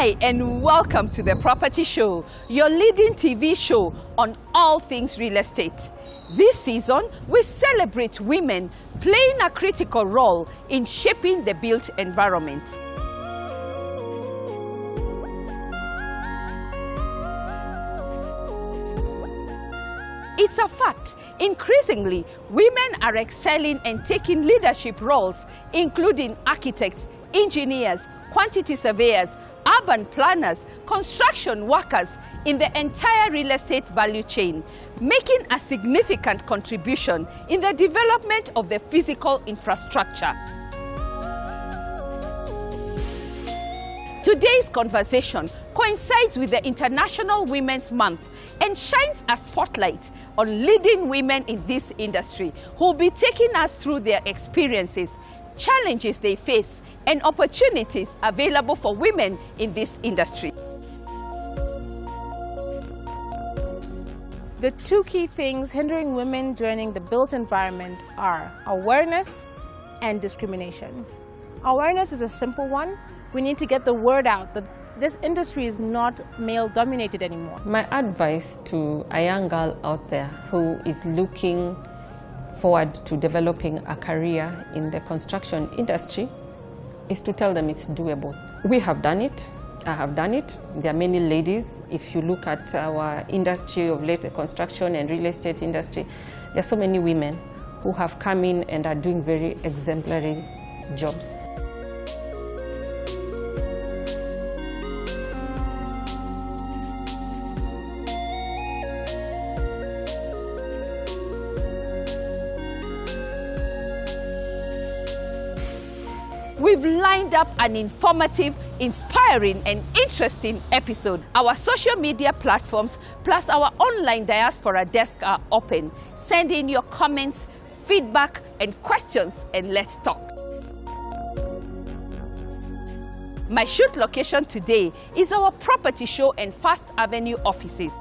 Hi and welcome to The Property Show, your leading TV show on all things real estate. This season, we celebrate women playing a critical role in shaping the built environment. It's a fact, increasingly, women are excelling and taking leadership roles, including architects, engineers, quantity surveyors, urban planners, construction workers in the entire real estate value chain, making a significant contribution in the development of the physical infrastructure. Today's conversation coincides with the International Women's Month and shines a spotlight on leading women in this industry who will be taking us through their experiences, challenges they face, and opportunities available for women in this industry. The two key things hindering women joining the built environment are awareness and discrimination. Awareness is a simple one. We need to get the word out that this industry is not male-dominated anymore. My advice to a young girl out there who is looking forward to developing a career in the construction industry is to tell them it's doable. We have done it. I have done it. There are many ladies. If you look at our industry of late, the construction and real estate industry, there are so many women who have come in and are doing very exemplary jobs. We've lined up an informative, inspiring, and interesting episode. Our social media platforms plus our online diaspora desk are open. Send in your comments, feedback, and questions, and let's talk. My shoot location today is our Property Show and First Avenue offices.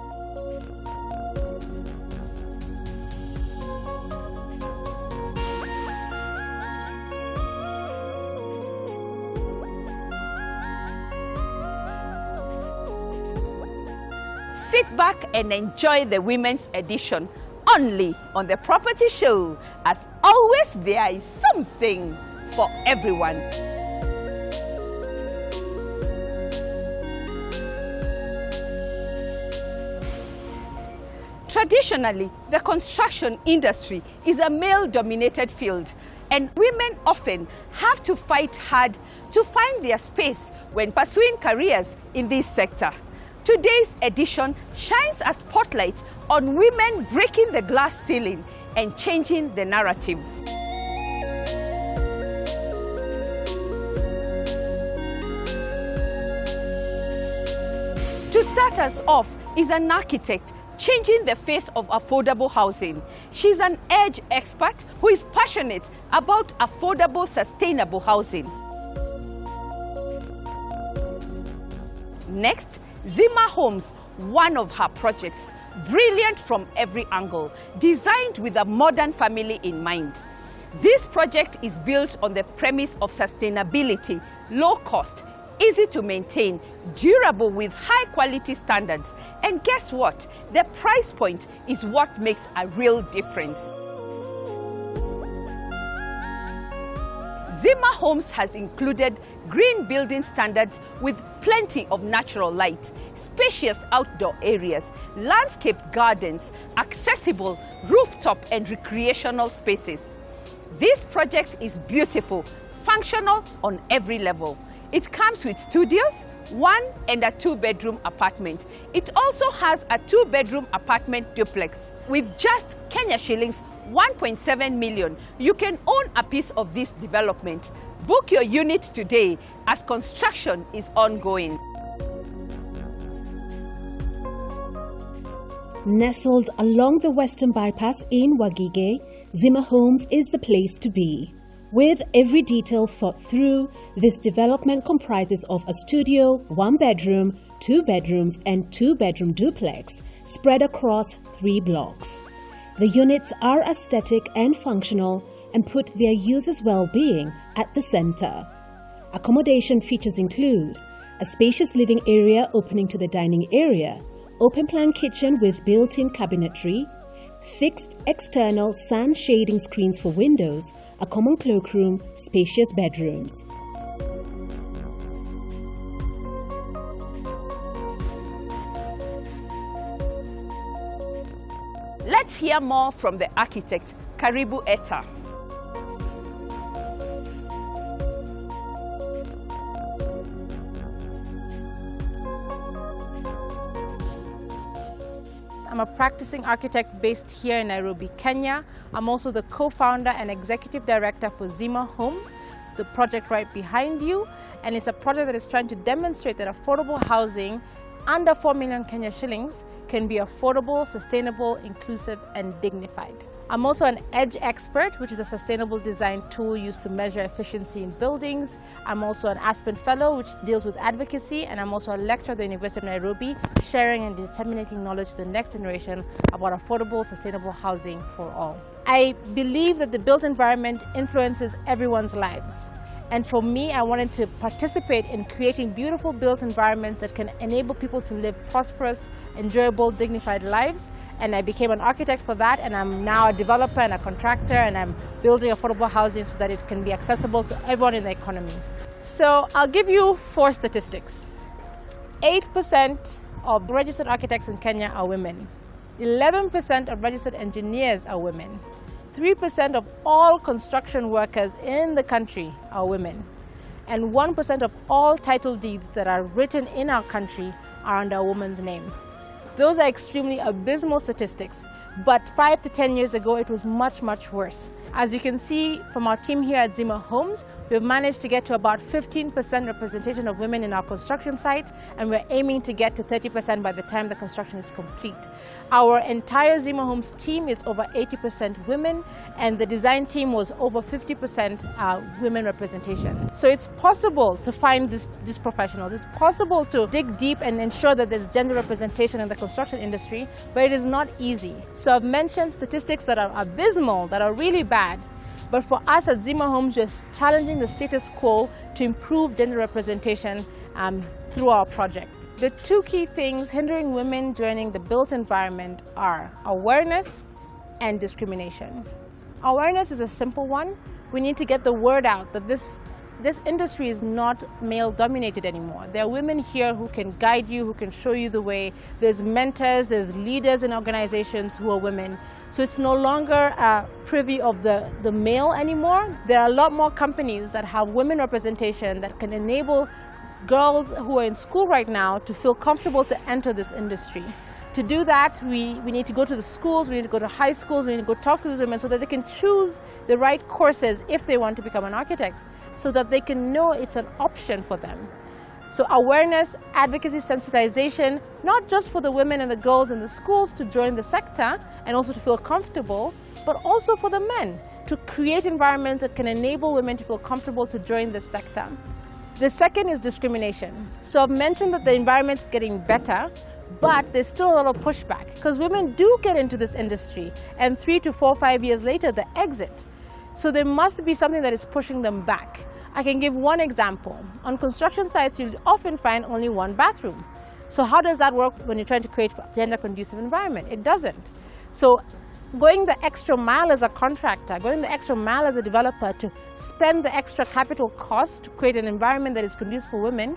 Sit back and enjoy the women's edition only on The Property Show. As always, there is something for everyone. Traditionally, the construction industry is a male-dominated field, and women often have to fight hard to find their space when pursuing careers in this sector. Today's edition shines a spotlight on women breaking the glass ceiling and changing the narrative. To start us off is an architect changing the face of affordable housing. She's an edge expert who is passionate about affordable, sustainable housing. Next, Zima Homes, one of her projects, brilliant from every angle, designed with a modern family in mind. This project is built on the premise of sustainability, low cost, easy to maintain, durable with high quality standards. And guess what? The price point is what makes a real difference. Zima Homes has included green building standards with plenty of natural light, spacious outdoor areas, landscape gardens, accessible rooftop and recreational spaces. This project is beautiful, functional on every level. It comes with studios, 1 and a 2-bedroom apartment. It also has a 2-bedroom apartment duplex. With just Kenya shillings 1.7 million, you can own a piece of this development. Book your unit today as construction is ongoing. Nestled along the Western Bypass in Wagige, Zima Homes is the place to be. With every detail thought through, this development comprises of a studio, 1 bedroom, 2 bedrooms, and 2-bedroom duplex spread across 3 blocks. The units are aesthetic and functional and put their users' well-being at the center. Accommodation features include a spacious living area opening to the dining area, open-plan kitchen with built-in cabinetry, fixed external sand shading screens for windows, a common cloakroom, spacious bedrooms. Let's hear more from the architect, Karibu Eta. I'm a practicing architect based here in Nairobi, Kenya. I'm also the co-founder and executive director for Zima Homes, the project right behind you. And it's a project that is trying to demonstrate that affordable housing under 4 million Kenya shillings can be affordable, sustainable, inclusive, and dignified. I'm also an EDGE expert, which is a sustainable design tool used to measure efficiency in buildings. I'm also an Aspen Fellow, which deals with advocacy, and I'm also a lecturer at the University of Nairobi, sharing and disseminating knowledge to the next generation about affordable, sustainable housing for all. I believe that the built environment influences everyone's lives. And for me, I wanted to participate in creating beautiful built environments that can enable people to live prosperous, enjoyable, dignified lives. And I became an architect for that, and I'm now a developer and a contractor, and I'm building affordable housing so that it can be accessible to everyone in the economy. So I'll give you 4 statistics. 8% of registered architects in Kenya are women. 11% of registered engineers are women. 3% of all construction workers in the country are women. And 1% of all title deeds that are written in our country are under a woman's name. Those are extremely abysmal statistics, but 5 to 10 years ago, it was much, much worse. As you can see from our team here at Zima Homes, we've managed to get to about 15% representation of women in our construction site, and we're aiming to get to 30% by the time the construction is complete. Our entire Zima Homes team is over 80% women, and the design team was over 50% women representation. So it's possible to find these professionals. It's possible to dig deep and ensure that there's gender representation in the construction industry, but it is not easy. So I've mentioned statistics that are abysmal, that are really bad. But for us at Zima Homes, just challenging the status quo to improve gender representation through our project. The 2 key things hindering women joining the built environment are awareness and discrimination. Awareness is a simple one. We need to get the word out that this industry is not male-dominated anymore. There are women here who can guide you, who can show you the way. There's mentors, there's leaders in organizations who are women. So it's no longer privy of the male anymore. There are a lot more companies that have women representation that can enable girls who are in school right now to feel comfortable to enter this industry. To do that, we need to go to the schools, we need to go to high schools, we need to go talk to these women so that they can choose the right courses if they want to become an architect, so that they can know it's an option for them. So awareness, advocacy, sensitization, not just for the women and the girls in the schools to join the sector and also to feel comfortable, but also for the men to create environments that can enable women to feel comfortable to join this sector. The second is discrimination. So I've mentioned that the environment's getting better, but there's still a lot of pushback because women do get into this industry and 3 to 4, 5 years later, they exit. So there must be something that is pushing them back. I can give one example. On construction sites, you'll often find only 1 bathroom. So how does that work when you're trying to create a gender-conducive environment? It doesn't. So going the extra mile as a contractor, going the extra mile as a developer to spend the extra capital cost to create an environment that is conducive for women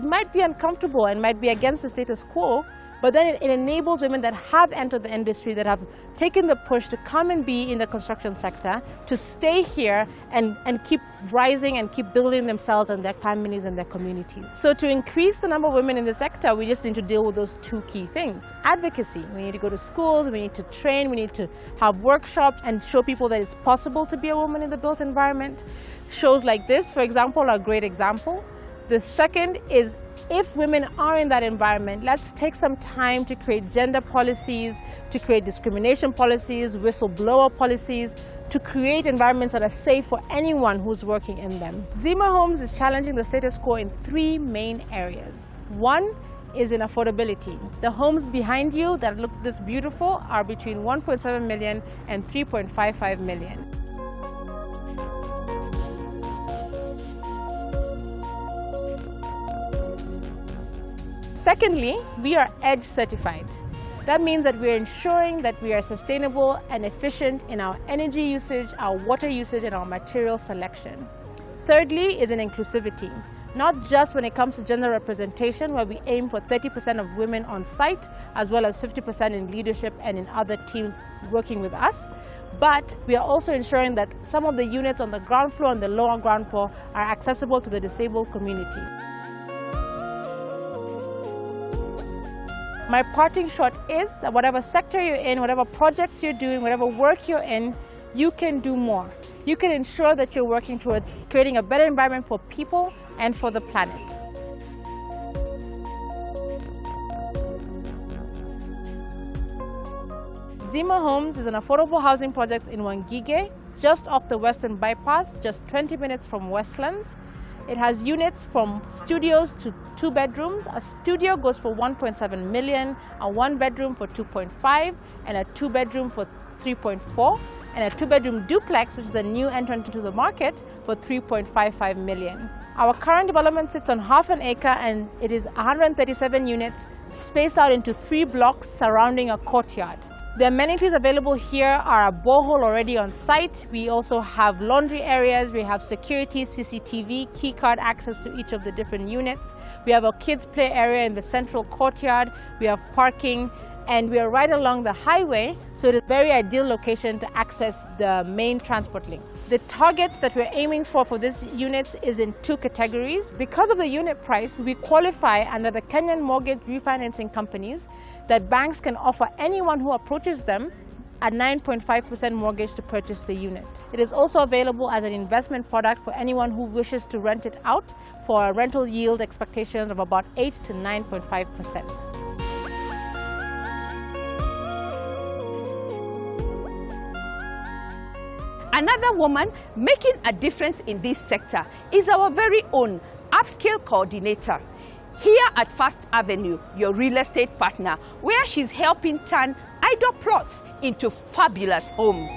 might be uncomfortable and might be against the status quo, but then it enables women that have entered the industry, that have taken the push to come and be in the construction sector, to stay here and keep rising and keep building themselves and their families and their communities. So to increase the number of women in the sector, we just need to deal with those 2 key things. Advocacy. We need to go to schools, we need to train, we need to have workshops and show people that it's possible to be a woman in the built environment. Shows like this, for example, are a great example. The second is, if women are in that environment, let's take some time to create gender policies, to create discrimination policies, whistleblower policies, to create environments that are safe for anyone who's working in them. Zima Homes is challenging the status quo in 3 main areas. 1 is in affordability. The homes behind you that look this beautiful are between 1.7 million and 3.55 million. Secondly, we are EDGE certified. That means that we're ensuring that we are sustainable and efficient in our energy usage, our water usage, and our material selection. Thirdly is an inclusivity, not just when it comes to gender representation, where we aim for 30% of women on site, as well as 50% in leadership and in other teams working with us, but we are also ensuring that some of the units on the ground floor and the lower ground floor are accessible to the disabled community. My parting shot is that whatever sector you're in, whatever projects you're doing, whatever work you're in, you can do more. You can ensure that you're working towards creating a better environment for people and for the planet. Zima Homes is an affordable housing project in Wangige, just off the Western Bypass, just 20 minutes from Westlands. It has units from studios to 2 bedrooms. A studio goes for 1.7 million, a 1-bedroom for 2.5, and a 2-bedroom for 3.4, and a 2-bedroom duplex, which is a new entrant into the market, for 3.55 million. Our current development sits on half an acre, and it is 137 units spaced out into 3 blocks surrounding a courtyard. The amenities available here are a borehole already on site. We also have laundry areas, we have security, CCTV, keycard access to each of the different units. We have a kids' play area in the central courtyard, we have parking, and we are right along the highway, so it is a very ideal location to access the main transport link. The targets that we're aiming for these units is in 2 categories. Because of the unit price, we qualify under the Kenyan mortgage refinancing companies that banks can offer anyone who approaches them a 9.5% mortgage to purchase the unit. It is also available as an investment product for anyone who wishes to rent it out for a rental yield expectations of about 8 to 9.5%. Another woman making a difference in this sector is our very own Upscale coordinator. Here at First Avenue, your real estate partner, where she's helping turn idle plots into fabulous homes.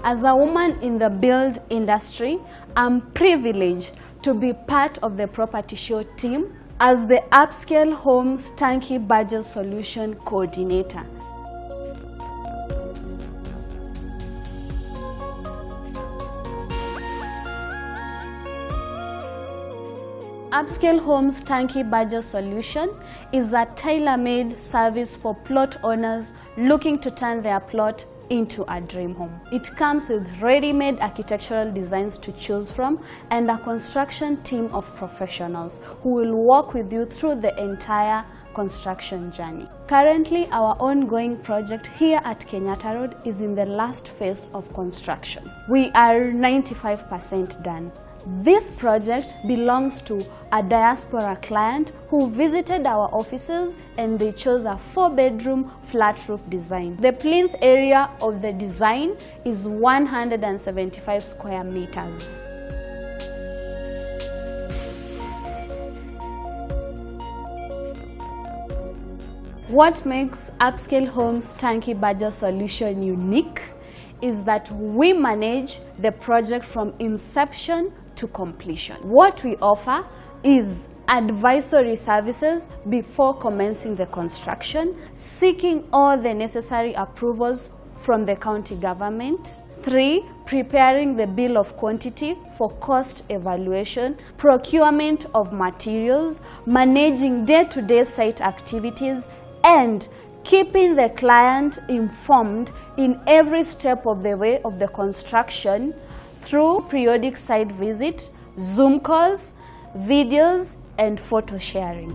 As a woman in the build industry, I'm privileged to be part of the property show team as the Upscale Homes Turnkey Budget Solution Coordinator. Upscale Homes Turnkey Budget Solution is a tailor-made service for plot owners looking to turn their plot into a dream home. It comes with ready-made architectural designs to choose from and a construction team of professionals who will walk with you through the entire construction journey. Currently, our ongoing project here at Kenyatta Road is in the last phase of construction. We are 95% done. This project belongs to a diaspora client who visited our offices and they chose a 4-bedroom flat roof design. The plinth area of the design is 175 square meters. What makes Upscale Homes Turnkey Budget Solution unique is that we manage the project from inception to completion. What we offer is advisory services before commencing the construction, seeking all the necessary approvals from the county government. 3, preparing the bill of quantity for cost evaluation, procurement of materials, managing day-to-day site activities, and keeping the client informed in every step of the way of the construction through periodic site visit, Zoom calls, videos, and photo sharing.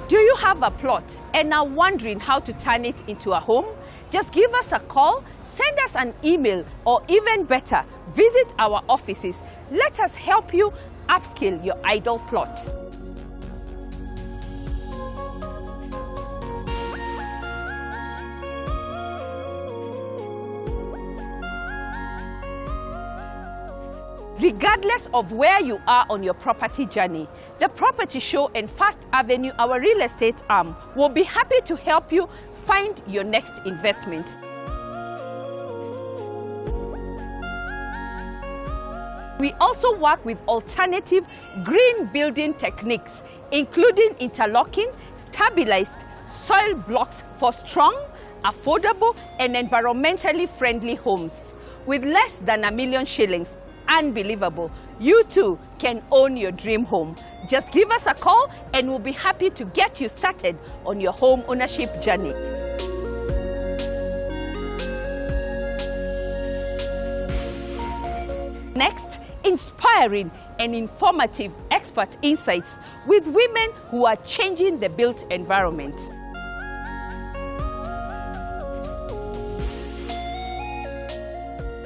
Do you have a plot and are wondering how to turn it into a home? Just give us a call, send us an email, or even better, visit our offices. Let us help you upscale your idle plot. Regardless of where you are on your property journey, the Property Show and First Avenue, our real estate arm, will be happy to help you find your next investment. We also work with alternative green building techniques, including interlocking, stabilized soil blocks for strong, affordable, and environmentally friendly homes. With less than $1 million shillings, unbelievable, you too can own your dream home. Just give us a call and we'll be happy to get you started on your home ownership journey. Next, inspiring and informative expert insights with women who are changing the built environment.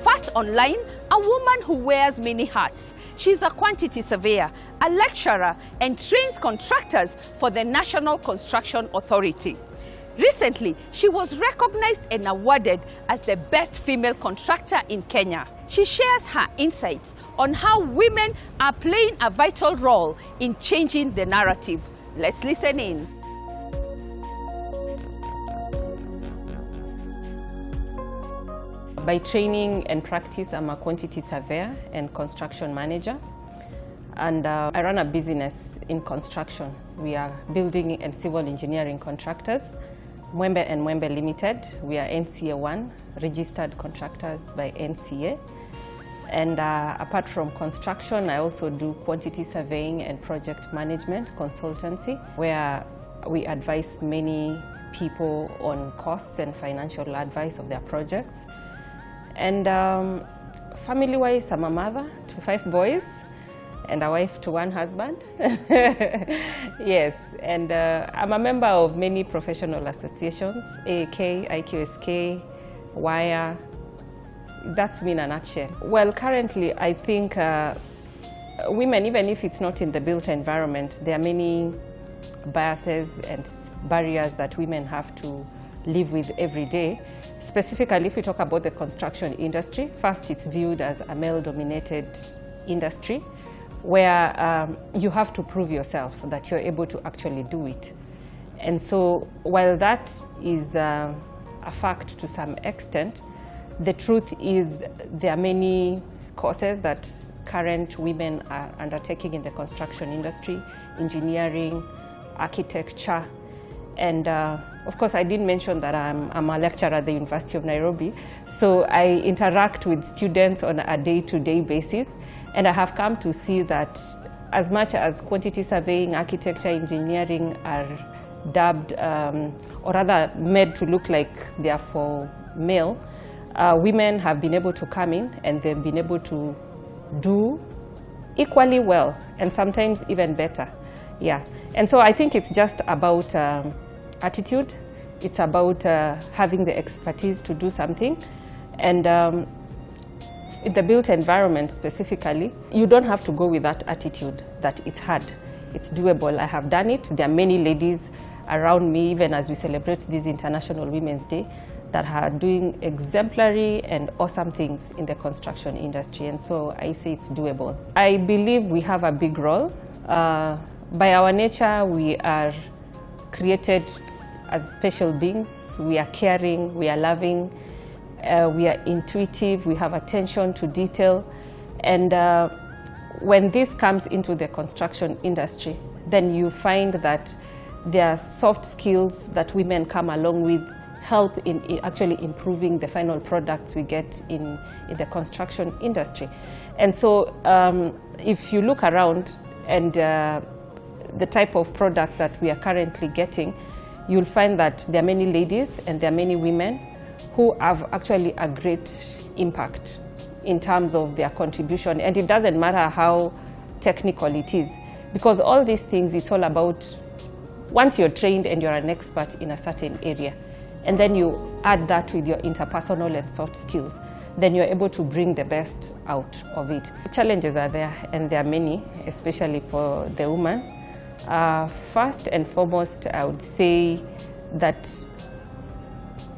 First online, a woman who wears many hats. She's a quantity surveyor, a lecturer, and trains contractors for the National Construction Authority. Recently, she was recognized and awarded as the best female contractor in Kenya. She shares her insights on how women are playing a vital role in changing the narrative. Let's listen in. By training and practice, I'm a quantity surveyor and construction manager. And I run a business in construction. We are building and civil engineering contractors. Mwembe and Mwembe Limited, we are NCA 1, registered contractors by NCA. And apart from construction, I also do quantity surveying and project management consultancy, where we advise many people on costs and financial advice of their projects. And family-wise, I'm a mother to 5 boys and a wife to 1 husband. Yes, and I'm a member of many professional associations, AAK, IQSK, WIRE. That's me in a nutshell. Well, currently, I think women, even if it's not in the built environment, there are many biases and barriers that women have to live with every day. Specifically, if we talk about the construction industry, first it's viewed as a male-dominated industry where you have to prove yourself that you're able to actually do it. And so while that is a fact to some extent, the truth is there are many courses that current women are undertaking in the construction industry, engineering, architecture. And of course, I didn't mention that I'm a lecturer at the University of Nairobi. So I interact with students on a day-to-day basis. And I have come to see that as much as quantity surveying, architecture, engineering are dubbed, or rather made to look like they are for male, women have been able to come in and they've been able to do equally well and sometimes even better. Yeah. And so I think it's just about attitude. It's about having the expertise to do something. And in the built environment specifically, you don't have to go with that attitude that it's hard. It's doable. I have done it. There are many ladies around me, even as we celebrate this International Women's Day, that are doing exemplary and awesome things in the construction industry. And so I say it's doable. I believe we have a big role. By our nature, we are created as special beings. We are caring, we are loving, we are intuitive, we have attention to detail. And when this comes into the construction industry, then you find that there are soft skills that women come along with, help in actually improving the final products we get in the construction industry. And so if you look around and the type of products that we are currently getting, you'll find that there are many ladies and there are many women who have actually a great impact in terms of their contribution. And it doesn't matter how technical it is, because all these things, it's all about once you're trained and you're an expert in a certain area, and then you add that with your interpersonal and soft skills, then you're able to bring the best out of it. Challenges are there, and there are many, especially for the woman. First and foremost, I would say that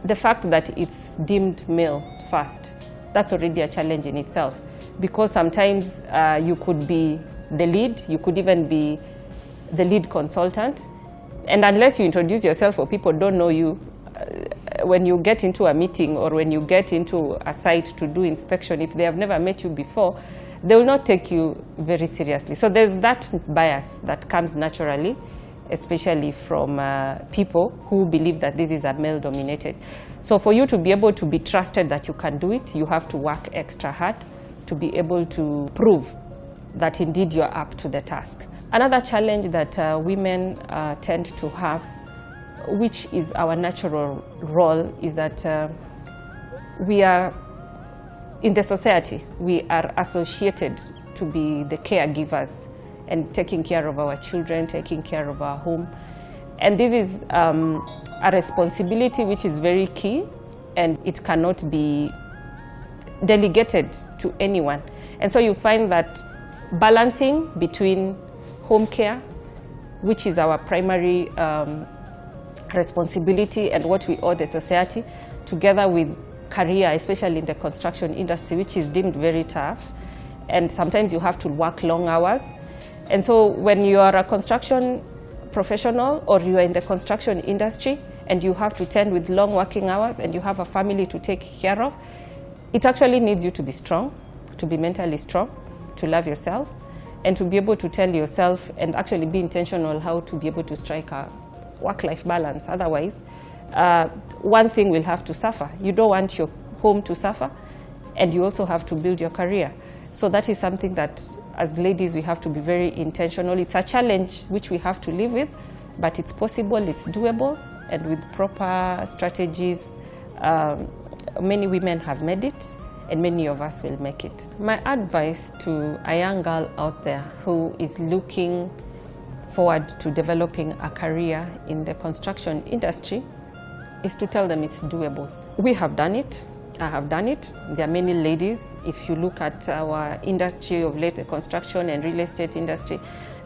the fact that it's deemed male first, that's already a challenge in itself, because sometimes you could be the lead, you could even be the lead consultant, and unless you introduce yourself or people don't know you, when you get into a meeting or when you get into a site to do inspection, if they have never met you before, they will not take you very seriously. So there's that bias that comes naturally, especially from people who believe that this is a male-dominated. So for you to be able to be trusted that you can do it, you have to work extra hard to be able to prove that indeed you're up to the task. Another challenge that women tend to have, which is our natural role, is that we are, in the society, we are associated to be the caregivers and taking care of our children, taking care of our home. And this is a responsibility which is very key, and it cannot be delegated to anyone. And so you find that balancing between home care, which is our primary responsibility and what we owe the society, together with career, especially in the construction industry, which is deemed very tough, and sometimes you have to work long hours. And so when you are a construction professional or you are in the construction industry and you have to tend with long working hours and you have a family to take care of, it actually needs you to be strong, to be mentally strong, to love yourself, and to be able to tell yourself and actually be intentional how to be able to strike a work-life balance. Otherwise, one thing will have to suffer. You don't want your home to suffer, and you also have to build your career. So that is something that, as ladies, we have to be very intentional. It's a challenge which we have to live with, but it's possible, it's doable, and with proper strategies, many women have made it, and many of us will make it. My advice to a young girl out there who is looking forward to developing a career in the construction industry is to tell them it's doable. We have done it. I have done it. There are many ladies. If you look at our industry of late, the construction and real estate industry,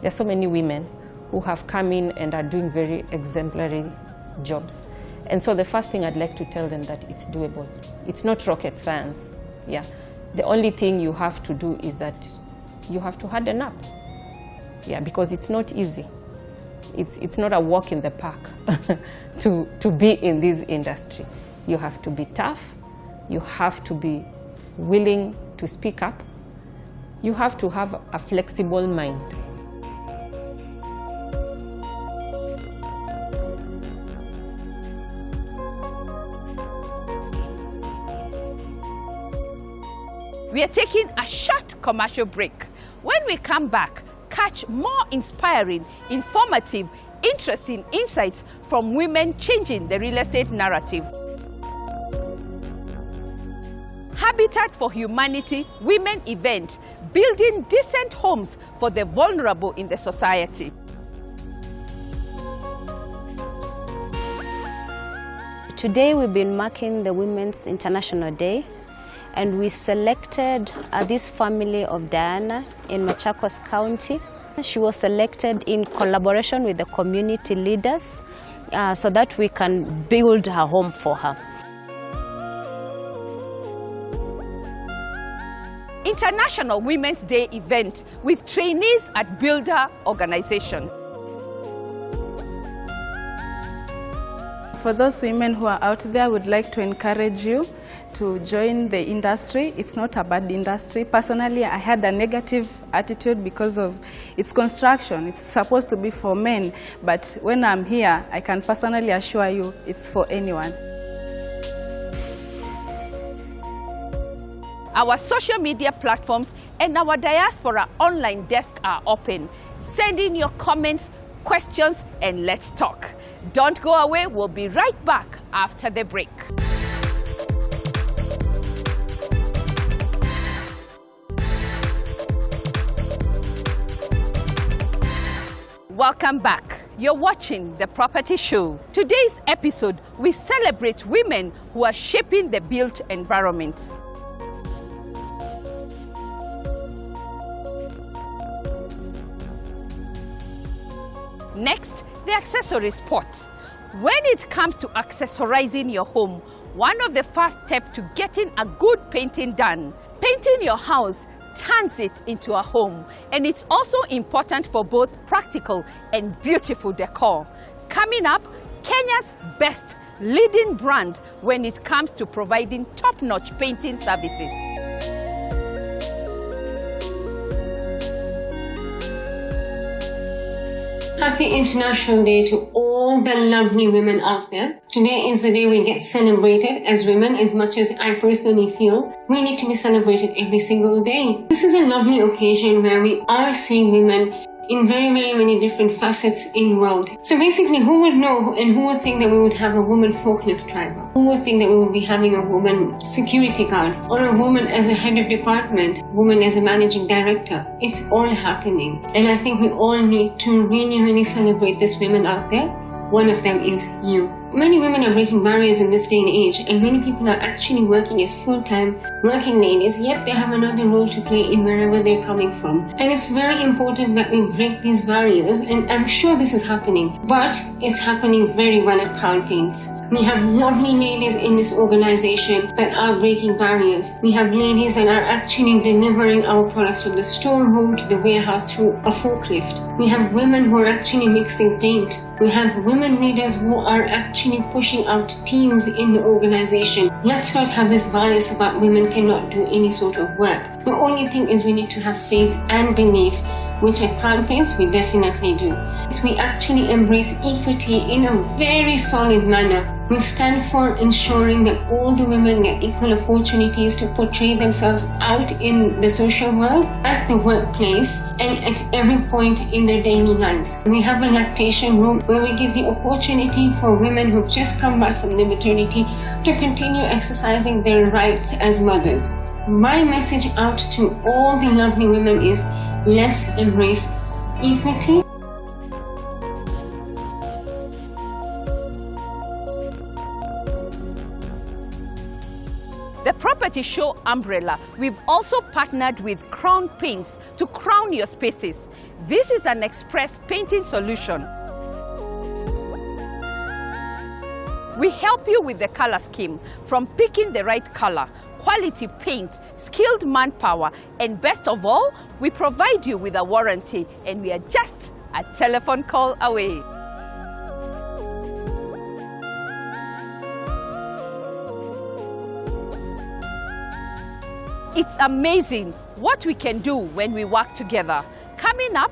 there are so many women who have come in and are doing very exemplary jobs. And so the first thing I'd like to tell them that it's doable. It's not rocket science. Yeah. The only thing you have to do is that you have to harden up. Yeah, because it's not easy. It's not a walk in the park to be in this industry. You have to be tough. You have to be willing to speak up. You have to have a flexible mind. We are taking a short commercial break. When we come back, catch more inspiring, informative, interesting insights from women changing the real estate narrative. Habitat for Humanity Women event, building decent homes for the vulnerable in the society. Today we've been marking the Women's International Day, and we selected this family of Diana in Machakos County. She was selected in collaboration with the community leaders so that we can build her home for her. International Women's Day event with trainees at Buildher organization. For those women who are out there, I would like to encourage you to join the industry. It's not a bad industry. Personally, I had a negative attitude because of its construction. It's supposed to be for men, but when I'm here, I can personally assure you it's for anyone. Our social media platforms and our diaspora online desk are open. Send in your comments, questions, and let's talk. Don't go away. We'll be right back after the break. Welcome back. You're watching The Property Show. Today's episode, we celebrate women who are shaping the built environment. Next, the accessory spot. When it comes to accessorizing your home, one of the first steps to getting a good painting done. Painting your house turns it into a home, and it's also important for both practical and beautiful decor. Coming up, Kenya's best leading brand when it comes to providing top-notch painting services. Happy International Day to all the lovely women out there. Today is the day we get celebrated as women. As much as I personally feel we need to be celebrated every single day. This is a lovely occasion where we are seeing women in very many different facets in the world. So basically, who would know and who would think that we would have a woman forklift driver? Who would think that we would be having a woman security guard or a woman as a head of department, woman as a managing director? It's all happening. And I think we all need to really celebrate these women out there. One of them is you. Many women are breaking barriers in this day and age, and many people are actually working as full-time working ladies, yet they have another role to play in wherever they're coming from. And it's very important that we break these barriers, and I'm sure this is happening, but it's happening very well at Crown Paints. We have lovely ladies in this organization that are breaking barriers. We have ladies that are actually delivering our products from the storeroom to the warehouse through a forklift. We have women who are actually mixing paint. We have women leaders who are actually pushing out teams in the organization. Let's not have this bias about women cannot do any sort of work. The only thing is we need to have faith and belief, which at Crown Paints we definitely do. So we actually embrace equity in a very solid manner. We stand for ensuring that all the women get equal opportunities to portray themselves out in the social world, at the workplace, and at every point in their daily lives. We have a lactation room where we give the opportunity for women who've just come back from the maternity to continue exercising their rights as mothers. My message out to all the lovely women is, let's embrace equity. The Property Show umbrella, we've also partnered with Crown Paints to crown your spaces. This is an express painting solution. We help you with the color scheme, from picking the right color, quality paint, skilled manpower, and best of all, we provide you with a warranty, and we are just a telephone call away. It's amazing what we can do when we work together. Coming up,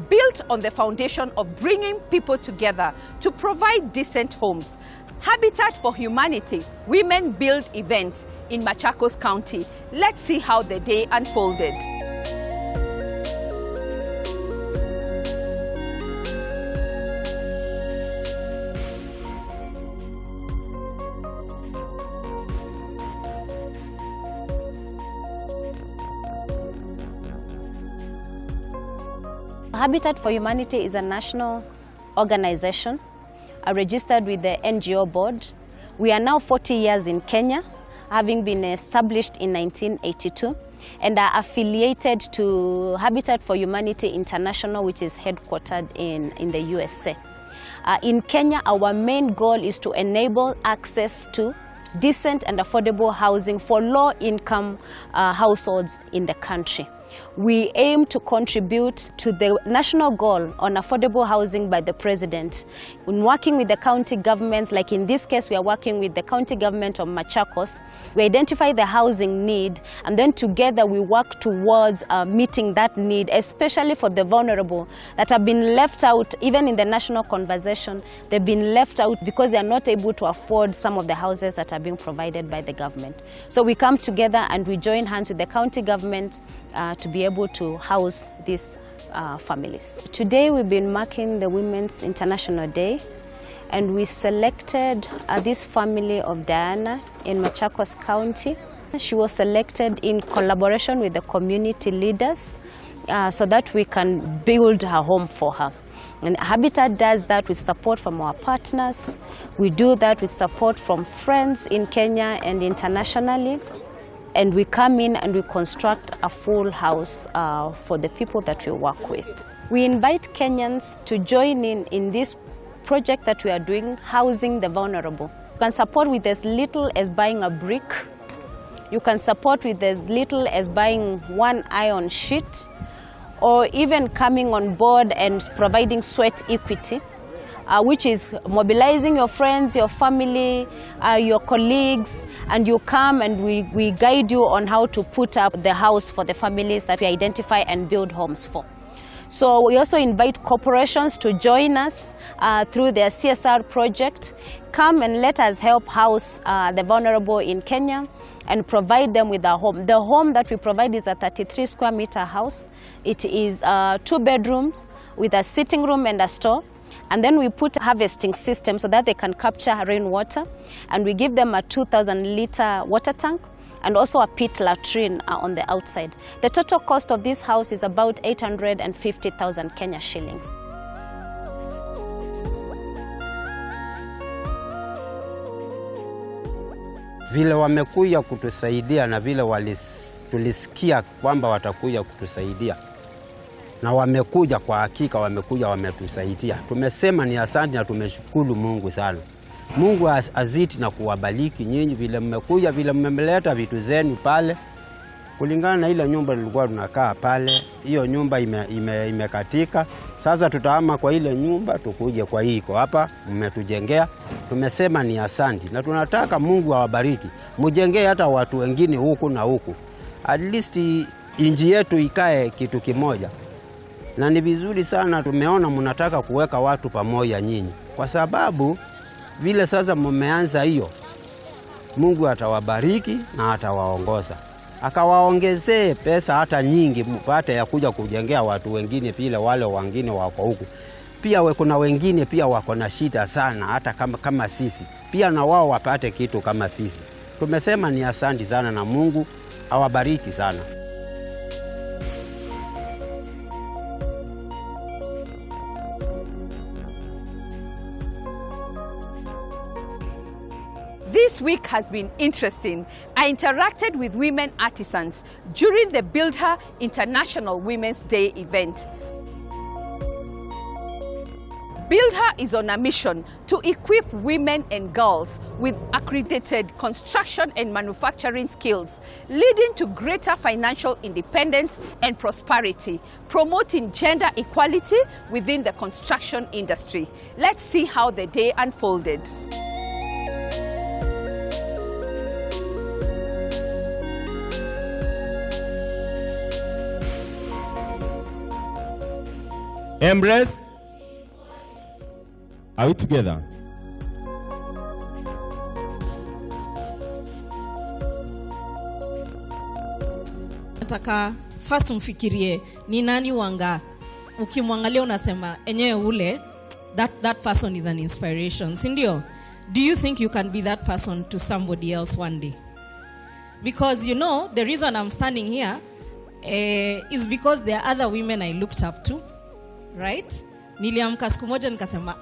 built on the foundation of bringing people together to provide decent homes. Habitat for Humanity Women Build event in Machakos County. Let's see how the day unfolded. Habitat for Humanity is a national organization registered with the NGO board. We are now 40 years in Kenya, having been established in 1982, and are affiliated to Habitat for Humanity International, which is headquartered in the USA. In Kenya, our main goal is to enable access to decent and affordable housing for low-income households in the country. We aim to contribute to the national goal on affordable housing by the President. In working with the county governments, like in this case, we are working with the county government of Machakos, we identify the housing need, and then together we work towards meeting that need, especially for the vulnerable that have been left out, even in the national conversation. They've been left out because they are not able to afford some of the houses that are being provided by the government. So we come together and we join hands with the county government to be able to house these families. Today we've been marking the Women's International Day, and we selected this family of Diana in Machakos County. She was selected in collaboration with the community leaders so that we can build her home for her. And Habitat does that with support from our partners. We do that with support from friends in Kenya and internationally. And we come in and we construct a full house for the people that we work with. We invite Kenyans to join in this project that we are doing, housing the vulnerable. You can support with as little as buying a brick. You can support with as little as buying one iron sheet, or even coming on board and providing sweat equity, which is mobilizing your friends, your family, your colleagues, and you come and we guide you on how to put up the house for the families that we identify and build homes for. So we also invite corporations to join us through their CSR project. Come and let us help house the vulnerable in Kenya and provide them with a home. The home that we provide is a 33 square meter house. It is 2 bedrooms with a sitting room and a store. And then we put a harvesting system so that they can capture rainwater. And we give them a 2,000 liter water tank and also a pit latrine on the outside. The total cost of this house is about 850,000 Kenya shillings. Vile wamekuja kutusaidia na vile tulisikia kwamba watakuja kutusaidia. Na wamekuja kwa hakika, wamekuja wametusaidia. Tumesema ni asante na tumeshukuru Mungu sana. Mungu azidi na kuwabariki nyinyi vile mmekuja, vile mmeleta vitu zenu pale. Kulingana na ile nyumba tulikuwa tunakaa pale, hiyo nyumba imekatika. Sasa tutahama kwa ile nyumba tukuje kwa hii iko hapa mmetujengea. Tumesema ni asante na tunataka Mungu awabariki. Mjengee hata watu wengine huku na huku. At least inji yetu ikae kitu kimoja. Na ni vizuri sana tumeona mnataka kuweka watu pamoja nyinyi. Kwa sababu vile sasa mmeanza hiyo, Mungu atawabariki na atawaongoza. Akawaongezee pesa hata nyingi mpate ya kuja kujengea watu wengine pia wale wengine wako huku. Pia kuna wengine pia wako na shida sana hata kama sisi. Pia na wao wapate kitu kama sisi. Tumesema ni asante sana na Mungu awabariki sana. This week has been interesting. I interacted with women artisans during the Buildher International Women's Day event. Buildher is on a mission to equip women and girls with accredited construction and manufacturing skills, leading to greater financial independence and prosperity, promoting gender equality within the construction industry. Let's see how the day unfolded. Embrace. Are we together? Nataka first mfikirie ni nani wanga. Ukimwangalia unasema enyewe ule that person is an inspiration. Sindio? Do you think you can be that person to somebody else one day? Because you know the reason I'm standing here is because there are other women I looked up to. Right? Niliamka siku moja nikasema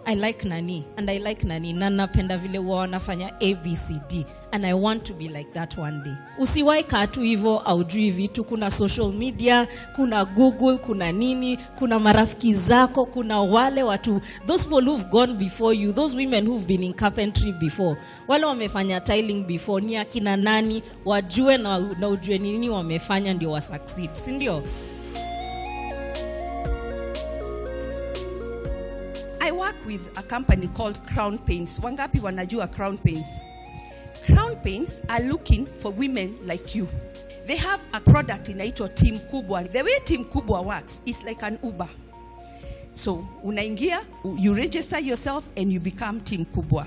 I like nani and I like nani na napenda vile wanafanya ABCD and I want to be like that one day. Usiwahi kaa tu hivyo aujui vitu. Kuna social media, kuna Google, kuna nini, kuna marafiki zako, kuna wale watu, those people who've gone before you, those women who've been in carpentry before, wale wamefanya tiling before, ni akina nani, wajue na ujue nini wamefanya ndio wa succeed, si ndio? I work with a company called Crown Paints. Wangapi wanajua Crown Paints? Crown Paints are looking for women like you. They have a product inaitwa Team Kubwa. The way Team Kubwa works is like an Uber. So, unaingia, you register yourself and you become Team Kubwa.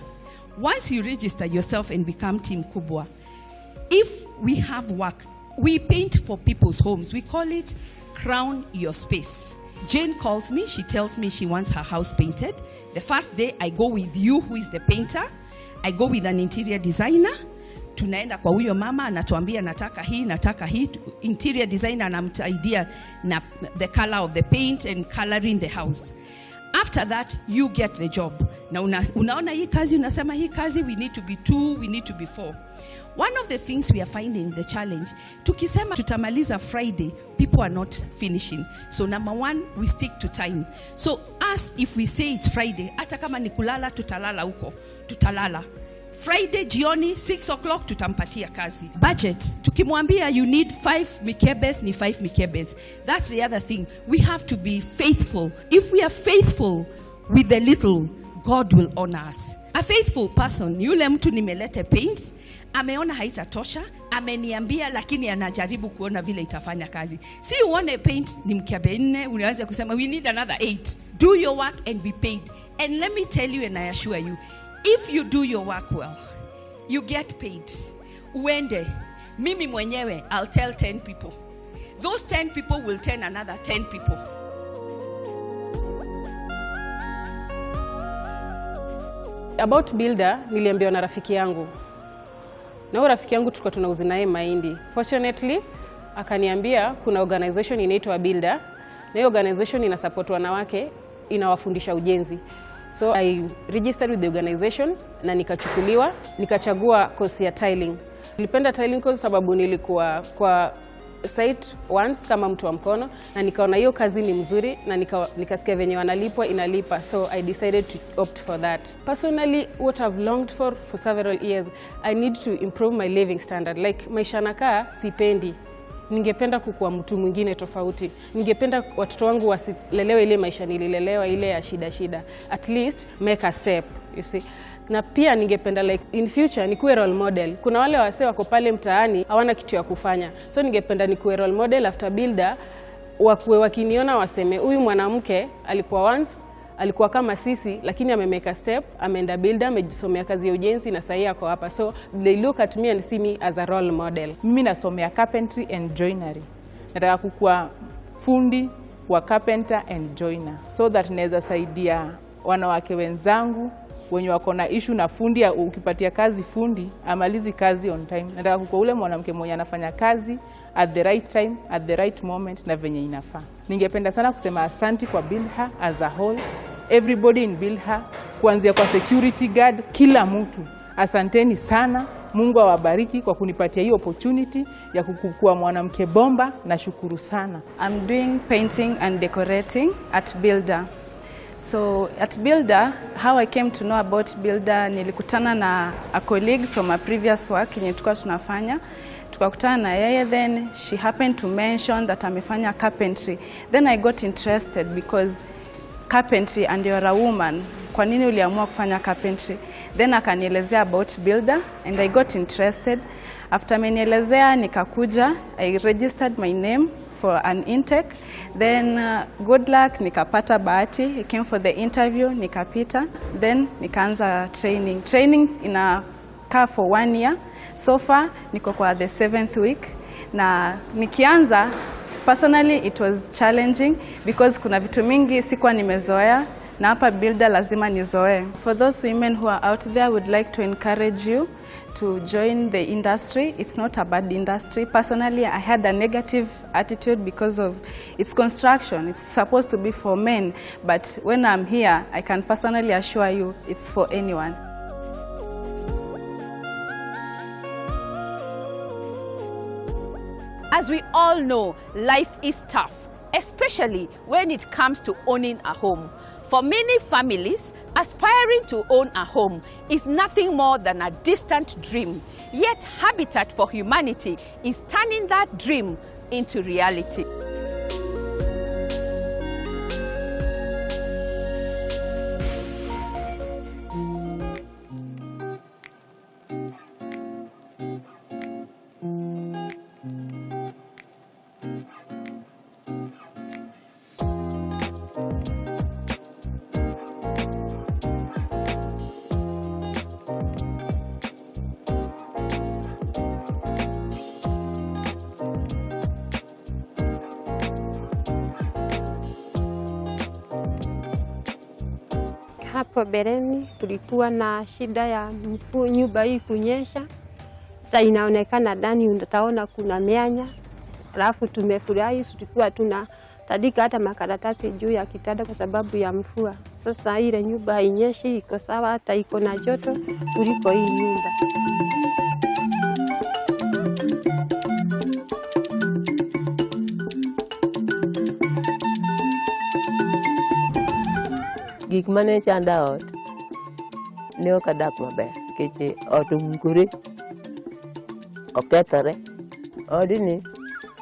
Once you register yourself and become Team Kubwa, if we have work, we paint for people's homes. We call it Crown Your Space. Jane calls me, she tells me she wants her house painted. The first day I go with you, who is the painter. I go with an interior designer tunaenda kwa huyo mama, anatuambia nataka hii, interior designer anamsaidia na the color of the paint and coloring the house. After that, you get the job. Na unaona hii kazi, unasema hii kazi, we need to be 2, we need to be 4. One of the things we are finding the challenge, tukisema tutamaliza Friday, people are not finishing. So number 1, we stick to time. So us, if we say it's Friday, hata kama ni kulala, tutalala huko, tutalala. Friday jioni 6 o'clock tutampatia kazi. Budget, tukimwambia you need 5 mikebes, ni 5 mikebes. That's the other thing. We have to be faithful. If we are faithful with the little, God will honor us. A faithful person, yule mtu nimelete paint, ameona haitatosha, ameniambia, lakini anajaribu kuona vile itafanya kazi. Si uone paint ni mkebe 4, unaanza kusema we need another 8. Do your work and be paid. And let me tell you and I assure you, if you do your work well, you get paid. Uende, mimi mwenyewe, I'll tell 10 people. Those 10 people will tell another 10 people. About Builder, niliambiwa na rafiki yangu. Na huyo rafiki yangu tulikuwa tunauza naye mahindi. Fortunately, akaniambia kuna organization inaitwa Builder. Na hiyo organization ina support wanawake, inawafundisha ujenzi. So I registered with the organization na nikachukuliwa, nikachagua course ya tiling. Nilipenda tiling course sababu nilikuwa kwa site once kama mtu wa mkono na nikaona hiyo kazi ni mzuri na nikasikia venye wanalipwa inalipa, so I decided to opt for that. Personally, what I've longed for several years, I need to improve my living standard. Like maisha nakaa sipendi. Ningependa kukua mtu mwingine tofauti. Ningependa watoto wangu wasilelewe ile maisha nililelewa, ile ya shida. At least make a step, you see. Na pia ningependa like in future nikuwe role model. Kuna wale wasee wako pale mtaani hawana kitu ya kufanya. So ningependa nikuwe role model after Builder, wakuwe wakiniona waseme huyu mwanamke alikuwa kama sisi, lakini amemake a step, ameenda Builder, amejisomea kazi ya ujenzi na sasa yako hapa. So they look at me and see me as a role model. Mimi nasomea carpentry and joinery. Nataka kukuwa fundi wa carpenter and joiner, so that naweza saidia wanawake wenzangu wenye wako na issue na fundi. Ukipatia kazi fundi, amalizi kazi on time. Nataka kukuwa ule mwanamke mwenye anafanya kazi at the right time, at the right moment na venye inafaa. Ningependa sana kusema asante kwa Builder as a whole, everybody in Builder, kuanzia kwa security guard, kila mtu. Asanteni sana. Mungu awabariki kwa kunipatia hii opportunity ya kukua mwanamke bomba. Nashukuru sana. I'm doing painting and decorating at Builder. So at Builder, how I came to know about Builder, nilikutana na a colleague from a previous work yenye tulikuwa tunafanya. Tukakutana na yeye, then she happened to mention that amefanya carpentry. Then I got interested because carpentry and you're a woman. Kwa nini uliamua kufanya carpentry? Then akanielezea about Builder and I got interested. After amenielezea nikakuja, I registered my name for an intake. Then good luck, nikapata bahati. I came for the interview, nikapita. Then nikaanza training. Training inakaa for 1 year. So far niko kwa the 7th week. Na nikianza, personally it was challenging because kuna vitu mingi sikuwa nimezoea na hapa Builder lazima nizoe. For those women who are out there, I would like to encourage you to join the industry. It's not a bad industry. Personally, I had a negative attitude because of its construction. It's supposed to be for men, but when I'm here, I can personally assure you it's for anyone. As we all know, life is tough, especially when it comes to owning a home. For many families, aspiring to own a home is nothing more than a distant dream. Yet Habitat for Humanity is turning that dream into reality. Hapo bereni tulikuwa na shida ya nyumba hii kunyesha, Sasa inaonekana ndani utaona kuna mianya. Alafu tumefurahi tulikuwa tunatandika hata makaratasi juu ya kitanda kwa sababu ya mvua. Sasa ile nyumba hainyeshi, iko sawa, hata iko na joto kuliko hii nyumba. Gik mane chanda ot ne ok adak maber nikech ot omukore okethore. Odni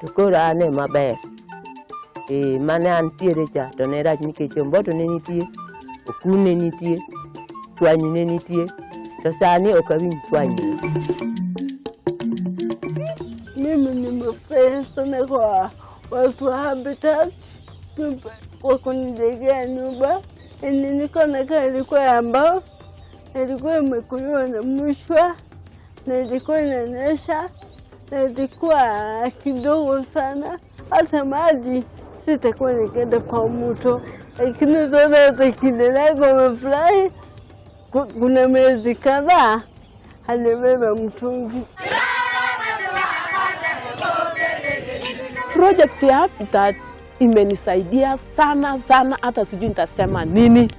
to koro ane maber. Mane antiere cha to ne rach nikech omboto ne nitie, okun ne nitie, chwany ne nitie, to sani ok awinj chwany. Mimi nimefurahi sana kwa watu wa Habitat kwa kunijengea nyumba. Niko na gari ilikuwa ya mbao, ilikuwa imekuliwa na mshwa, na ilikuwa inanyesha, na ilikuwa kidogo sana. Hata maji sitakuwa nikienda kwa mto, lakini zote kiendelea wamefurahi. Kuna miezi kadhaa alibeba mtungi. Project ya Habitat imenisaidia sana sana, hata sijui nitasema nini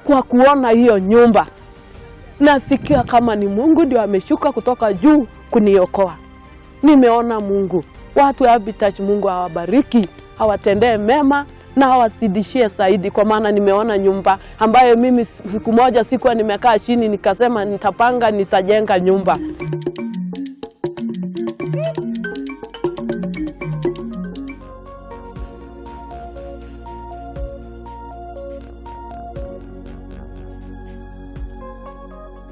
kwa kuona hiyo nyumba. Nasikia kama ni Mungu ndio ameshuka kutoka juu kuniokoa. Nimeona Mungu. Watu wa Habitat, Mungu awabariki, awatendee mema na awazidishie zaidi, kwa maana nimeona nyumba ambayo mimi siku moja sikuwa nimekaa chini nikasema nitapanga nitajenga nyumba.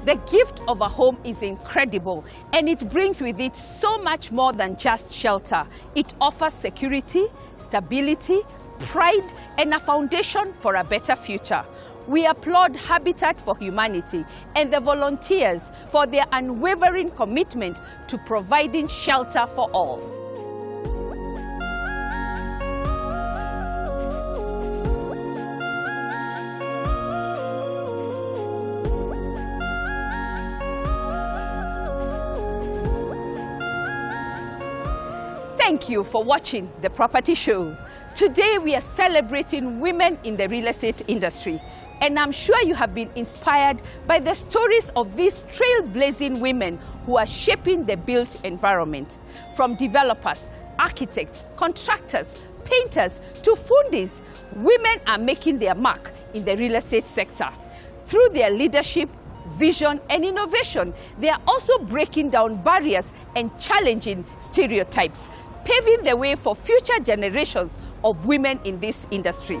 The gift of a home is incredible, and it brings with it so much more than just shelter. It offers security, stability, pride, and a foundation for a better future. We applaud Habitat for Humanity and the volunteers for their unwavering commitment to providing shelter for all. Thank you for watching The Property Show. Today we are celebrating women in the real estate industry, and I'm sure you have been inspired by the stories of these trailblazing women who are shaping the built environment. From developers, architects, contractors, painters to fundis, women are making their mark in the real estate sector. Through their leadership, vision and innovation, they are also breaking down barriers and challenging stereotypes, paving the way for future generations of women in this industry.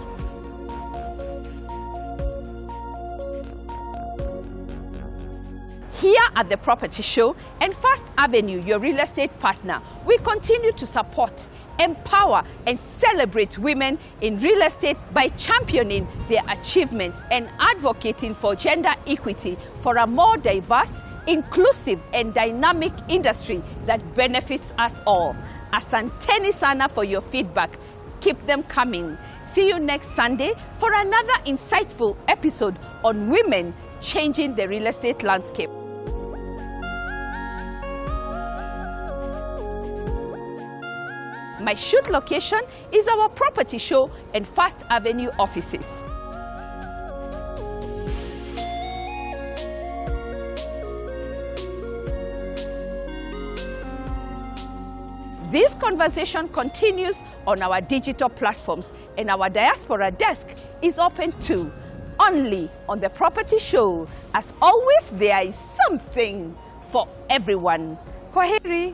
Here at The Property Show and First Avenue, your real estate partner, we continue to support, empower and celebrate women in real estate by championing their achievements and advocating for gender equity for a more diverse, inclusive and dynamic industry that benefits us all. Asanteni sana for your feedback. Keep them coming. See you next Sunday for another insightful episode on women changing the real estate landscape. My shoot location is our Property Show and First Avenue offices. This conversation continues on our digital platforms, and our diaspora desk is open too, only on The Property Show. As always, there is something for everyone. Kwaheri.